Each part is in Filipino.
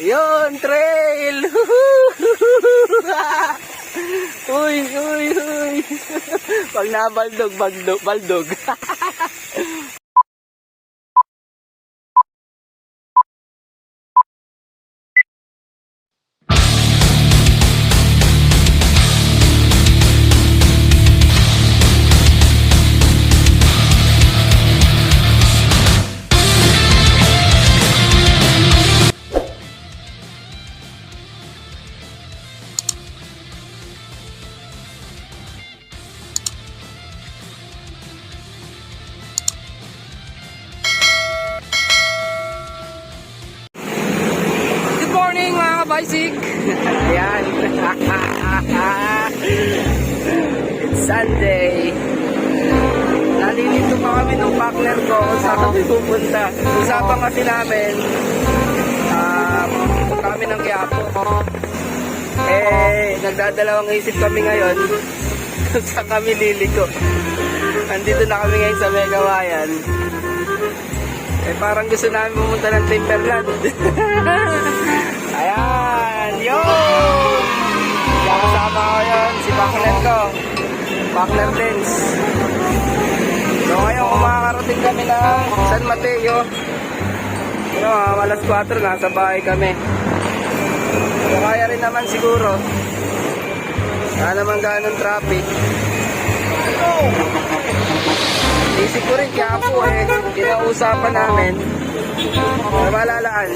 Yun, trail! Uy, uy, uy! Pag nabaldog, baldog. Bicycle. Ayan. It's Sunday. Nalilito pa kami ng partner ko kung saan kami pupunta. Usapan kasi namin pupunta kami ng Quiapo. Nagdadalawang isip kami ngayon kung saan kami liliko. Andito na kami ngayon sa Megawayan. Parang gusto namin pumunta ng Timberland. Ayan, yun! Kasama ko yun, si partner ko. Partner Dance. So ngayon, kumakarating kami ng San Mateo. Alas 4, nasa bahay kami. So kaya rin naman siguro. Wala naman ganun traffic. Isip ko rin Quiapo kinausapan namin. Malalaan.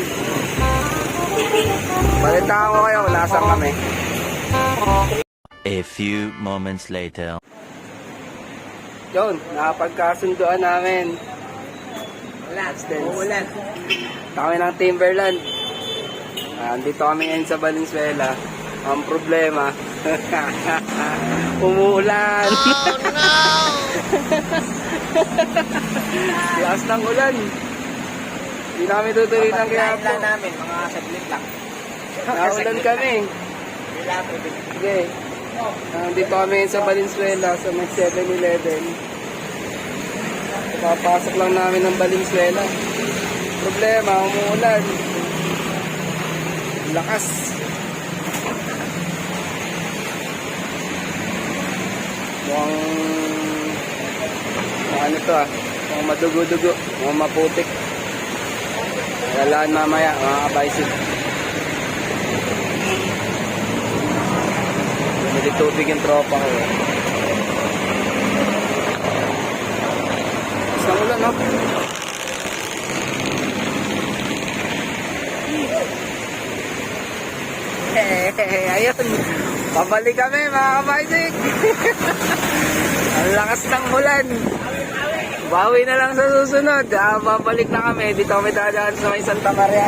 Balitaan ko kayo kung nasaan kami. A few moments later. Yun, nakapagkasunduan namin. Ulan. Kami ng Timberland. Andito kami ngayon sa Valenzuela. Ang problema, umuulan. Oh no! Lakas ng ulan. Hindi namin tutuloy ng Quiapo. Lang namin, mga saglit lang. Naulan kami. Okay. Dito kami sa Valenzuela sa may 7-Eleven. Papasok lang namin ng Valenzuela. Problema, umuulan. Lakas. Mukhang ano to mukhang madugo-dugo, mukhang maputik. Lalaan mamaya mga ka-bicycle. Bumili tubig yung tropa ko. Isang ulan, no? Ayun. Pabalik kami mga ka-bicycle. Ang lakas ng ulan. Bawi na lang sa susunod. Babalik na kami. Dito kami dadaan sa may Santa Maria.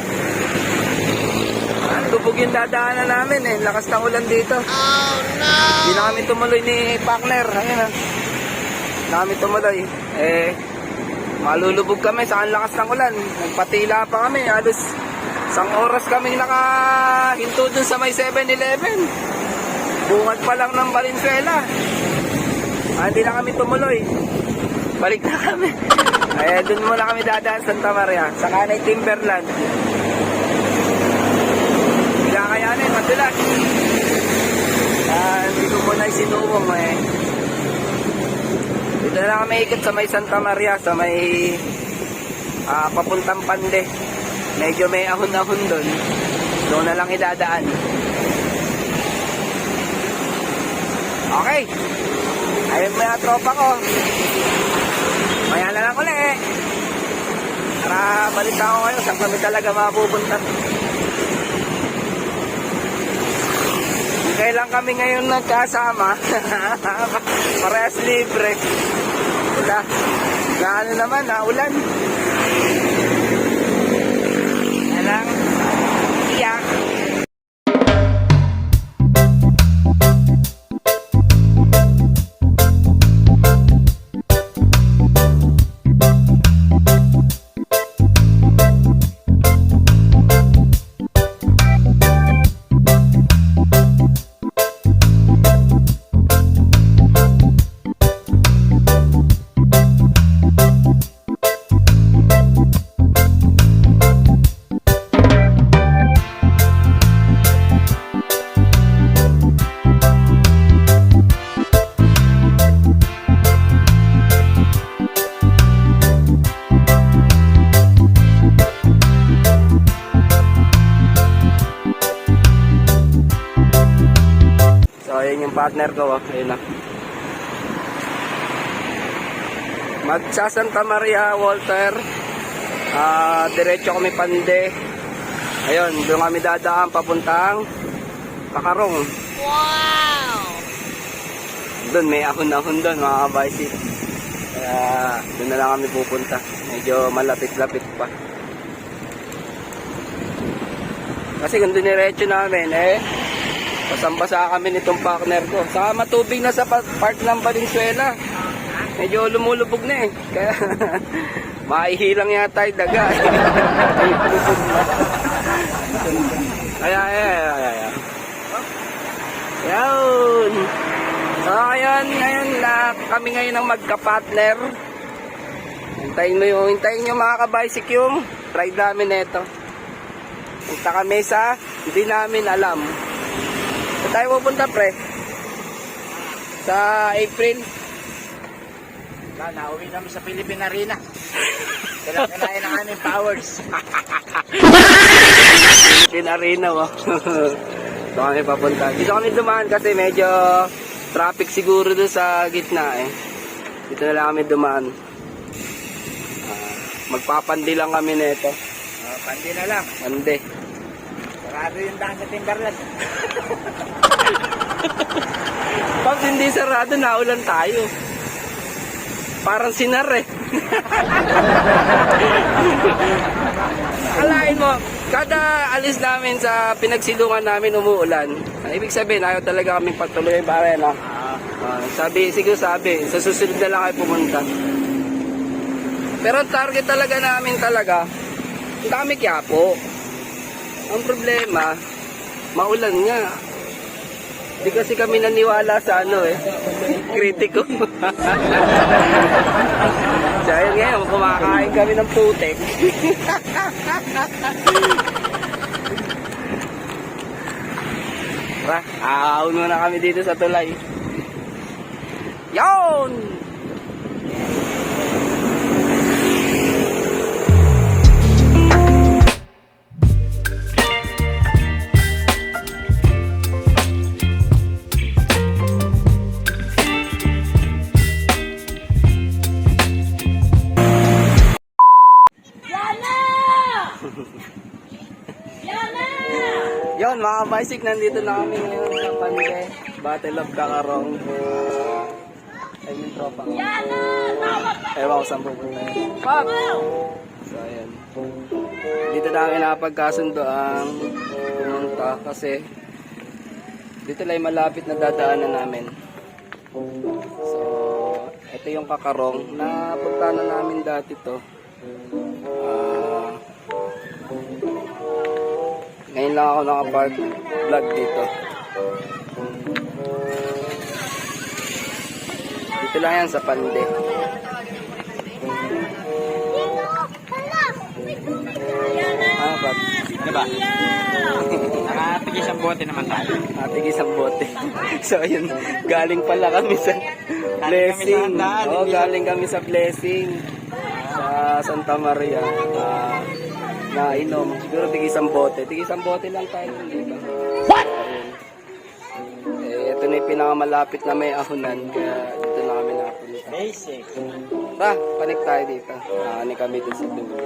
Tubog yung dadaanan namin lakas ng ulan dito. Oh no! Hindi na kami tumuloy ni partner. Ayun na kami tumuloy. Malulubog kami sa ang lakas ng ulan. Nagpatila pa kami. Halos isang oras kami nakahinto dun sa may 7-Eleven. Bungad pa lang ng Valenzuela. Hindi na kami tumuloy. Balik na kami. Dun muna kami dadaan Santa Maria. Sa kanay Timberland. Hindi na kayanin, madulas. Hindi ko muna isinuwang Dito na kami ikot sa may Santa Maria. Sa may papuntang Pande. Medyo may ahon-ahon dun. Doon na lang idadaan. Okay. Ayun mo yung tropa ko. Maya na lang ulit. Para balita ko kayo saan kami talaga mapupunta. Kailan kami ngayon nagkasama. Parehas libre. Wala. Gaano naman, ulan. Yan lang. Iyak. Ayun yung partner ko, oh. Ayun na. Magsa Santa Maria, Walter. Diretso kami Pande. Ayun, doon kami dadaan papuntang Kakarong. Wow! Doon, may ahon-ahon doon, mga kabaysit. Kaya doon na lang kami pupunta. Medyo malapit-lapit pa. Kasi kung diniretso namin, pasambasa kami nitong partner ko. Saka matubig na sa part ng Valenzuela. Medyo lumulubog na Kaya maihilang yata yung daga. Kaya. Yun. So, ngayon na kami ngayon ang magka-partner. Hintayin nyo mga kabaysik yung ride namin nito. Punta kami sa hindi namin alam. Saan tayo pupunta, pre? Sa April? Nauwi kami sa Philippine Arena. Kailangan ng aming powers. Philippine Arena, oh. Ito kami papunta. Dito kami dumaan kasi medyo traffic siguro doon sa gitna Dito na lang kami dumaan. Magpapandi lang kami nito. Pandi na lang. Pandi. Sarado yung daan sa Timberland. Pag hindi sarado, naulan tayo. Parang sinar Alain mo, kada alis namin sa pinagsilungan namin umuulan. Ibig sabihin, ayaw talaga kami patuloy para yan. Sabi, sa susunod na lang kayo pumunta. Pero ang target talaga namin ang dami Quiapo. Ang problema, maulan nga. Di kasi kami naniwala sa kritiko. So ayun ngayon, kumakain kami ng putek. Ahon muna kami dito sa tulay. Yon! Yon mga bicycle, nandito na kami ngayon sa Pande, Battle of Kakarong. I mean tropa ko. Ewan ko saan pupunta yun. So ayan. Dito na kami nakapagkasundo ang pumunta kasi dito lang malapit na dadaanan namin. So ito yung Kakarong. Napunta na namin dati to. Ngayon lang ako nakapag-vlog dito. Dito lang yan sa Pande. Ano ba? Nakatigis ang bote naman tayo. Nakatigis ang bote. So ayun, galing pala kami sa blessing. Galing kami sa blessing. Sa Santa Maria. Nainom. Siguro tig-isang bote. Tig-isang bote lang tayo dito. What? Ito na yung pinakamalapit na may ahonan. Kaya dito na kami nakapunta. Basic. Panik tayo dito. Nakani kami dito sa dulo.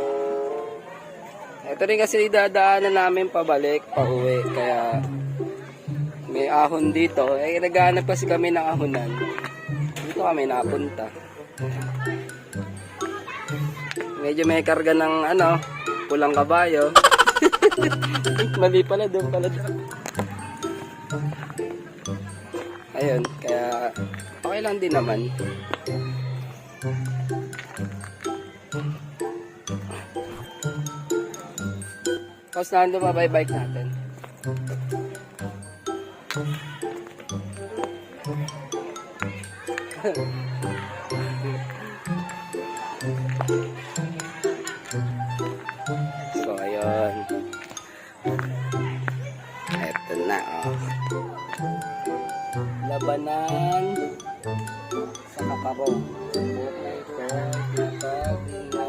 Ito rin kasi dadaanan namin pabalik, pauwi. Kaya may ahon dito. Naghahanap kasi kami ng ahonan. Dito kami napunta. Medyo may karga ng pulang kabayo. Mali pala, doon pala. Ayun, kaya okay lang din naman. Tapos nandun mabay-bike natin. So, ayun. Eto na, Labanan sa Kakarong. Buot na ito. Tinatawag na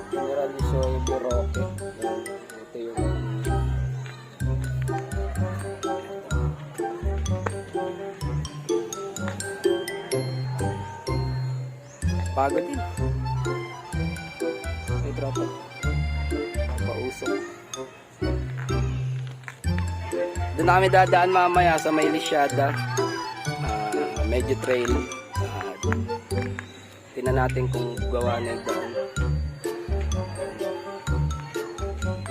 General Isoy Buroque. Ito yung Pagod din. May tropa. Pausok. Doon na kami dadaan mamaya sa may Lisyada. Medyo trail. Tingnan natin kung gawa na yung daan.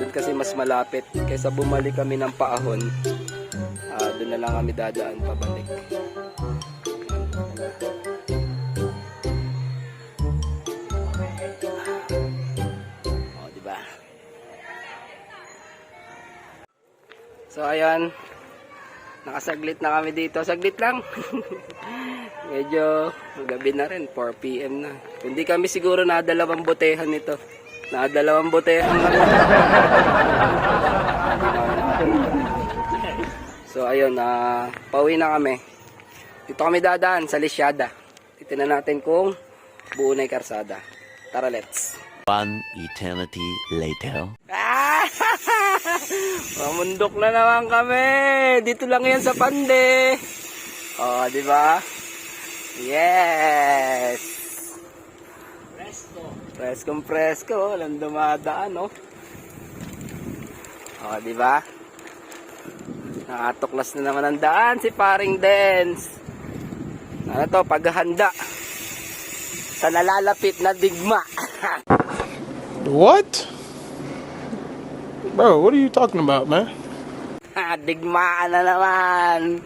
Doon kasi mas malapit kaysa bumalik kami ng Paahon. Doon na lang kami dadaan pabalik. Diba? So ayan, nakasaglit na kami dito. Saglit lang. Medyo gabi na rin, 4 PM na. Hindi kami siguro nadalawang botehan nito. Nadalawang botehan kami. So ayun, pauwi na kami. Dito kami dadaan sa Lisyada. Titignan natin kung buo na yung karsada. Tara, let's. One eternity later. Mamundok na naman kami. Dito lang yan sa Pande. Oh, di ba? Yes. Preskong presko. Walang dumadaan, no? Oh, di ba? Nakatuklas na naman ang daan si Paring Dance. Ano to? Paghahanda sa nalalapit na digma. What? Bro, what are you talking about, man? Digmaan na naman.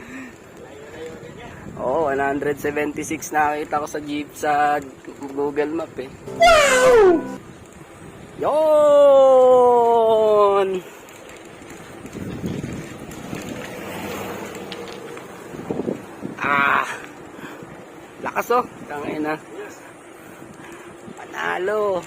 Oh, 176 nakita ko sa jeep sa Google Map eh. Yon! Lakas oh. Tangina. Panalo.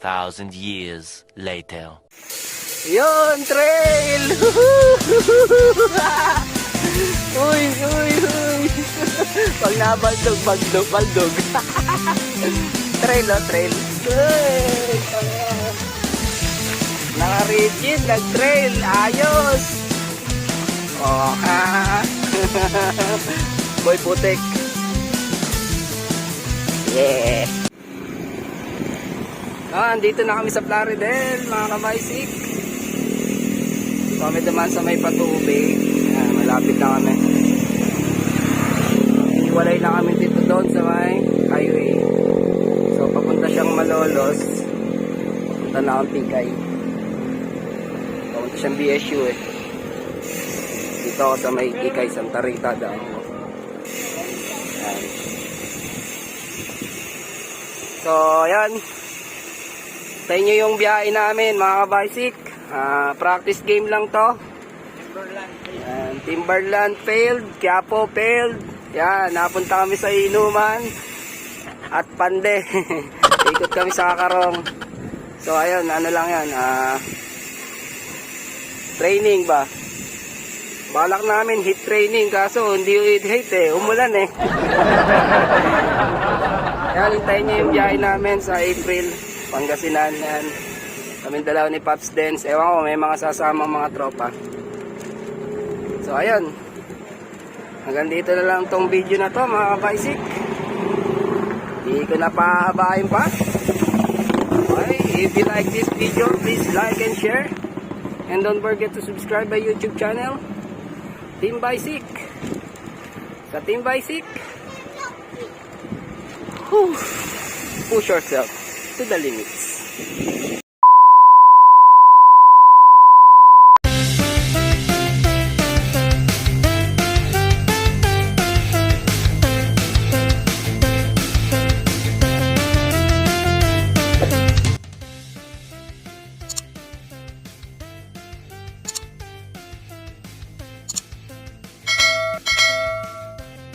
Thousand years later. Yon, trail! Uy! Pag nabaldog, baldog. Trail, oh, trail. Uy! Naka-rigid, nag-trail. Ayos! Oh, boy putik. Yeah! Andito na kami sa Plaridel, mga kabaysik. Kami naman sa may patubig. Malapit na kami. Iwalay na kami dito doon sa may highway. So papunta siyang Malolos. Papunta na akong Tigay. Papunta siyang BSU eh. Dito ako sa may Tigay, Santa Rita daan ko. So yan. Sa inyo yung biyahe namin, mga kabaysik. Practice game lang to. Timberland failed, Quiapo failed. Yan, napunta kami sa Inuman at Pande. Ikot kami sa Kakarong. So ayun, ano lang yan, training ba? Balak namin hit training, kaso hindi hit eh, umulan eh. Yan, hintayin nyo yung biyahe namin sa April. Pangasinan yan. Kaming dalaw ni Pops Dance. Ewan ko, may mga sasamang mga tropa. So ayun. Hanggang dito na lang tong video na to, mga kabaysik. Hindi ko na paabahin pa. Okay, if you like this video, please like and share. And don't forget to subscribe my YouTube channel, Team Baysik. Sa Team Baysik, push yourself to the limits.